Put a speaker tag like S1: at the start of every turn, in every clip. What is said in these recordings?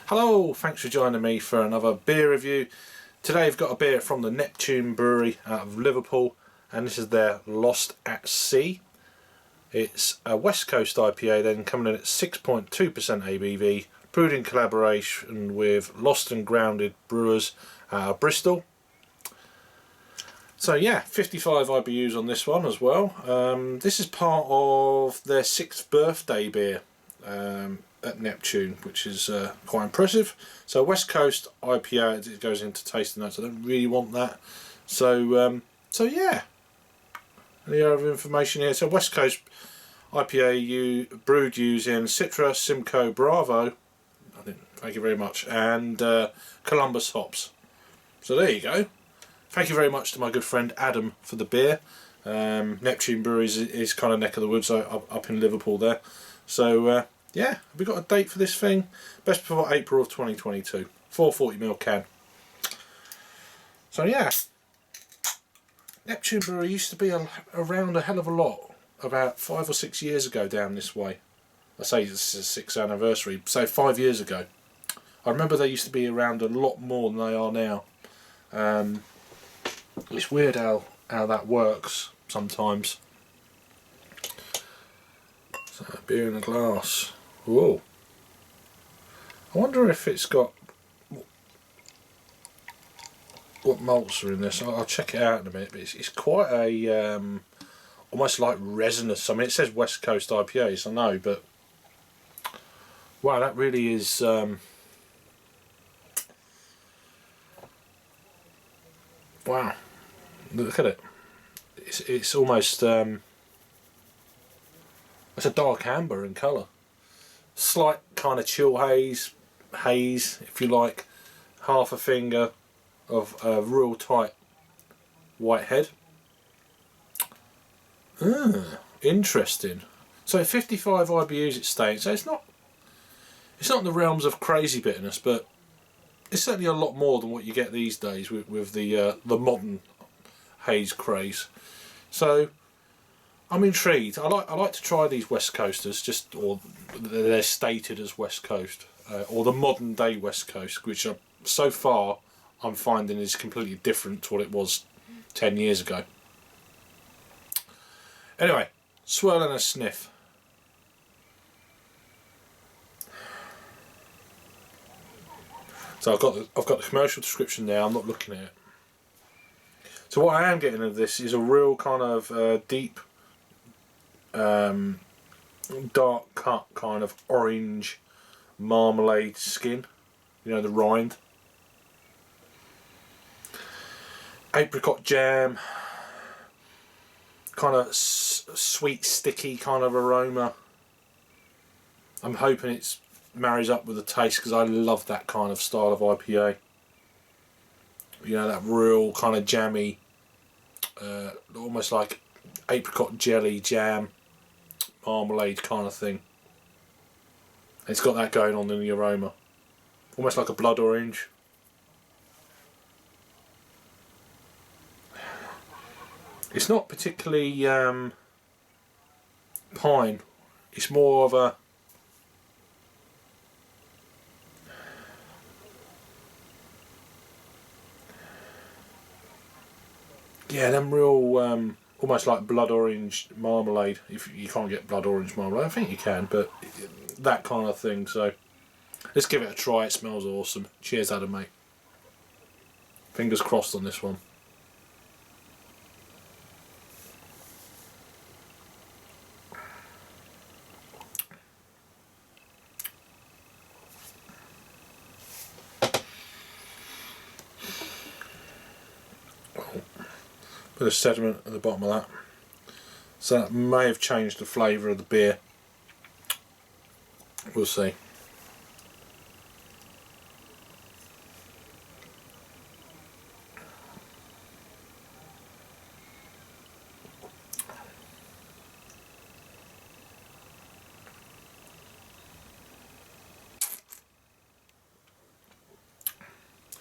S1: Hello, thanks for joining me for another beer review. Today I've got a beer from the Neptune Brewery out of Liverpool, and this is their Lost at Sea. It's a West Coast IPA, then coming in at 6.2% ABV, brewed in collaboration with Lost and Grounded Brewers out of Bristol. So yeah, 55 IBUs on this one as well. This is part of their 6th birthday beer at Neptune, which is quite impressive. So West Coast IPA, it goes into tasting notes. I don't really want that. So yeah. Any other information here? So West Coast IPA brewed using Citra, Simcoe, Bravo. Thank you very much, and Columbus hops. So there you go. Thank you very much to my good friend Adam for the beer. Neptune Brewery is kind of neck of the woods up in Liverpool there. So yeah, have we got a date for this thing? Best before April of 2022. 440ml can. So yeah, Neptune Brewery used to be around a hell of a lot about 5 or 6 years ago down this way. I say this is the 6th anniversary, so 5 years ago. I remember they used to be around a lot more than they are now. It's weird how that works sometimes. So, beer in a glass. Whoa. I wonder if it's got what malts are in this. I'll check it out in a minute, but it's quite a almost like resinous. I mean, it says West Coast IPAs, I know, but wow, that really is wow. Look at it. It's almost it's a dark amber in colour. Slight kind of chill haze, if you like. Half a finger of a real tight white head. Interesting. So 55 IBUs it's staying. So it's not in the realms of crazy bitterness, but it's certainly a lot more than what you get these days with the modern haze craze. So I'm intrigued. I like to try these West Coasters, or they're stated as West Coast, or the modern day West Coast, which so far I'm finding is completely different to what it was 10 years ago. Anyway, swirl and a sniff. So I've got the commercial description there. I'm not looking at it. So what I am getting of this is a real kind of deep, dark cut kind of orange marmalade skin. You know, the rind. Apricot jam. Kind of sweet, sticky kind of aroma. I'm hoping it marries up with the taste, because I love that kind of style of IPA. You know, that real kind of jammy, almost like apricot jelly, jam, marmalade kind of thing. It's got that going on in the aroma. Almost like a blood orange. It's not particularly pine. It's more of a them real almost like blood orange marmalade. If you can't get blood orange marmalade, I think you can, but that kind of thing. So let's give it a try. It smells awesome. Cheers, Adam, mate. Fingers crossed on this one. Bit of sediment at the bottom of that, so that may have changed the flavour of the beer. We'll see.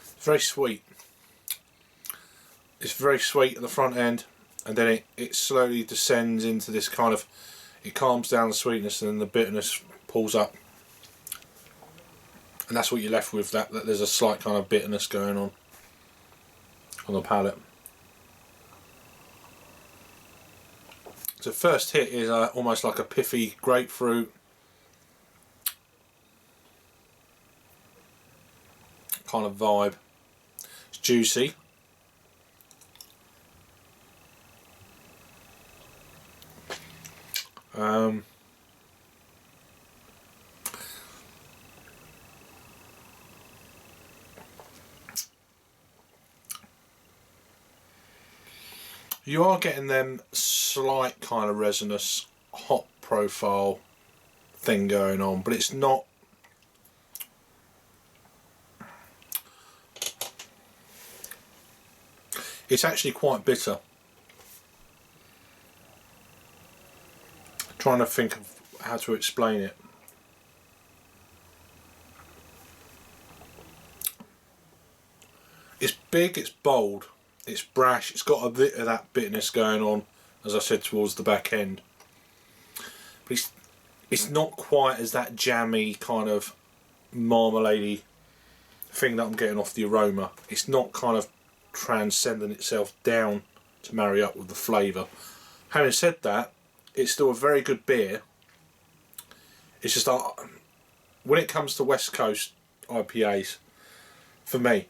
S1: It's very sweet. It's very sweet at the front end, and then it slowly descends into this kind of, it calms down the sweetness and then the bitterness pulls up. And that's what you're left with, that there's a slight kind of bitterness going on the palate. So first hit is almost like a piffy grapefruit kind of vibe. It's juicy. You are getting them slight kind of resinous hop profile thing going on, but it's not. It's actually quite bitter. Trying to think of how to explain it. It's big, it's bold, it's brash, it's got a bit of that bitterness going on, as I said, towards the back end. But it's not quite as that jammy kind of marmalade-y thing that I'm getting off the aroma. It's not kind of transcending itself down to marry up with the flavour. Having said that, it's still a very good beer. It's just when it comes to West Coast IPAs, for me,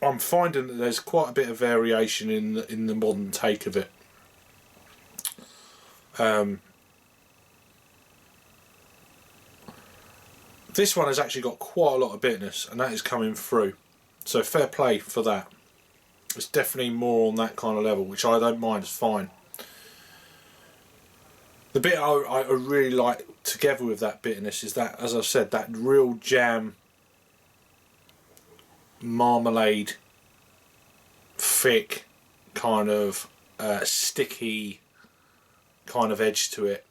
S1: I'm finding that there's quite a bit of variation in the modern take of it. This one has actually got quite a lot of bitterness, and that is coming through. So fair play for that. It's definitely more on that kind of level, which I don't mind, it's fine. The bit I really like together with that bitterness is that, as I've said, that real jam, marmalade, thick, kind of sticky kind of edge to it.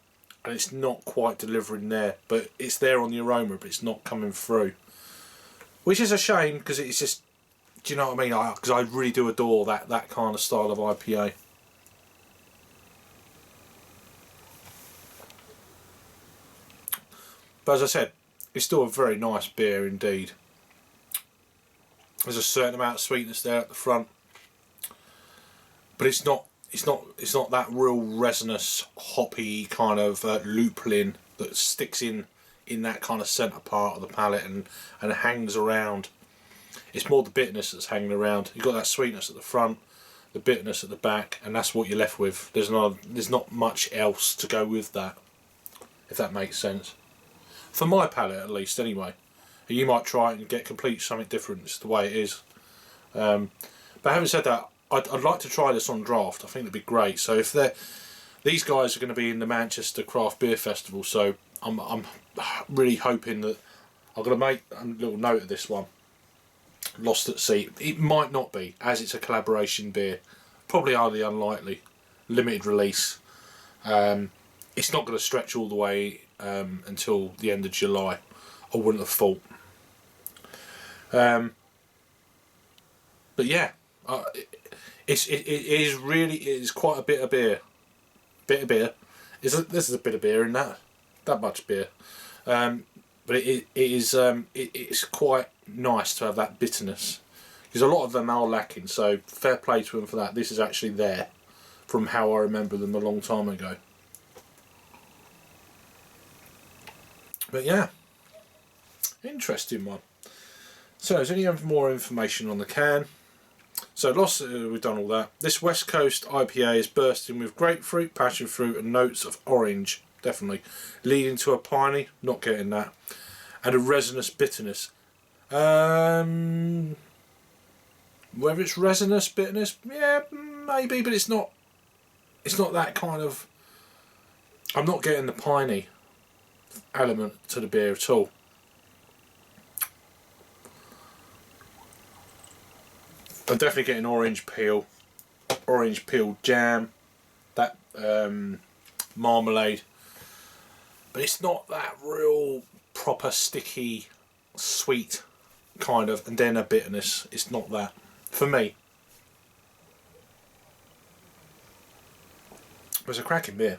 S1: And it's not quite delivering there, but it's there on the aroma, but it's not coming through. Which is a shame, because it's just, do you know what I mean? Because I really do adore that kind of style of IPA. But as I said, it's still a very nice beer indeed. There's a certain amount of sweetness there at the front, but it's not that real resinous, hoppy kind of lupulin that sticks in that kind of centre part of the palate and hangs around. It's more the bitterness that's hanging around. You've got that sweetness at the front, the bitterness at the back, and that's what you're left with. There's not much else to go with that, if that makes sense. For my palate, at least, anyway. You might try it and get complete something different. It's the way it is. But having said that, I'd like to try this on draft. I think it'd be great. So if these guys are going to be in the Manchester Craft Beer Festival, so I'm really hoping that I'm going to make a little note of this one. Lost at Sea. It might not be, as it's a collaboration beer. Probably highly unlikely. Limited release. It's not going to stretch all the way until the end of July. I wouldn't have thought. But yeah, it is quite a bit of beer. This is a bit of beer in that much beer. But it's quite nice to have that bitterness, because a lot of them are lacking. So fair play to them for that. This is actually there, from how I remember them a long time ago. But yeah, interesting one. So is there any more information on the can? So we've done all that. This West Coast IPA is bursting with grapefruit, passion fruit and notes of orange, definitely, leading to a piney, not getting that, and a resinous bitterness. Whether it's resinous bitterness, yeah, maybe, but it's not that kind of. I'm not getting the piney element to the beer at all. I'm definitely getting orange peel jam, that marmalade, but it's not that real proper sticky sweet kind of, and then a bitterness. It's not that for me. It's a cracking beer.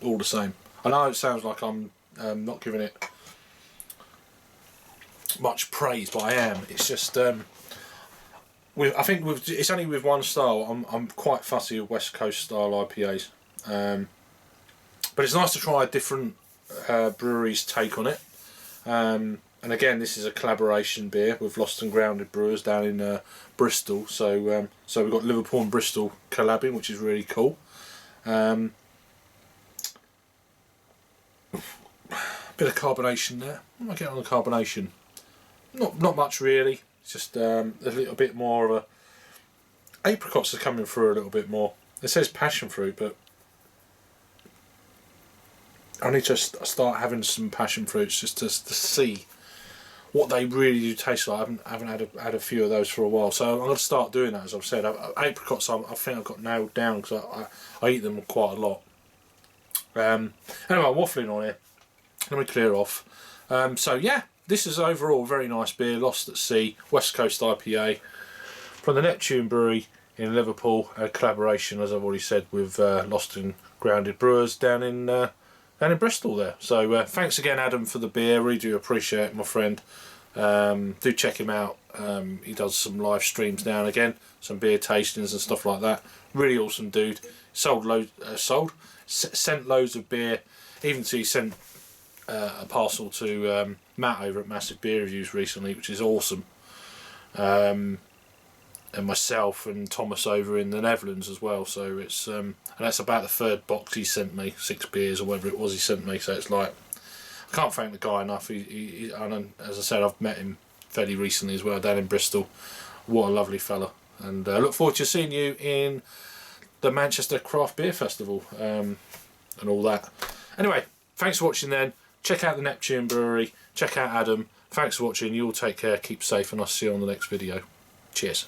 S1: All the same. I know it sounds like I'm not giving it much praise, but I am. It's just I think it's only with one style. I'm quite fussy with West Coast style IPAs, but it's nice to try a different brewery's take on it. And again, this is a collaboration beer with Lost and Grounded Brewers down in Bristol. So we've got Liverpool and Bristol collabing, which is really cool. Bit of carbonation there. What am I getting on the carbonation? Not much really. It's just a little bit more of a... Apricots are coming through a little bit more. It says passion fruit, but I need to start having some passion fruits just to see what they really do taste like. I haven't had a few of those for a while, so I'm going to start doing that. As I've said, apricots I think I've got nailed down because I eat them quite a lot. Anyway, I'm waffling on here. Let me clear off. So yeah, this is overall a very nice beer. Lost at Sea, West Coast IPA from the Neptune Brewery in Liverpool. A collaboration, as I've already said, with Lost and Grounded Brewers down in Bristol there. So thanks again, Adam, for the beer. Really do appreciate it, my friend. Do check him out. He does some live streams now and again, some beer tastings and stuff like that. Really awesome dude. Sent loads of beer. Even so, he sent a parcel to Matt over at Massive Beer Reviews recently, which is awesome. And myself and Thomas over in the Netherlands as well. So it's and that's about the third box he sent me, 6 beers or whatever it was he sent me. So it's like, I can't thank the guy enough. And as I said, I've met him fairly recently as well down in Bristol. What a lovely fella. And I look forward to seeing you in the Manchester Craft Beer Festival and all that. Anyway, thanks for watching then. Check out the Neptune Brewery. Check out Adam. Thanks for watching. You all take care. Keep safe, and I'll see you on the next video. Cheers.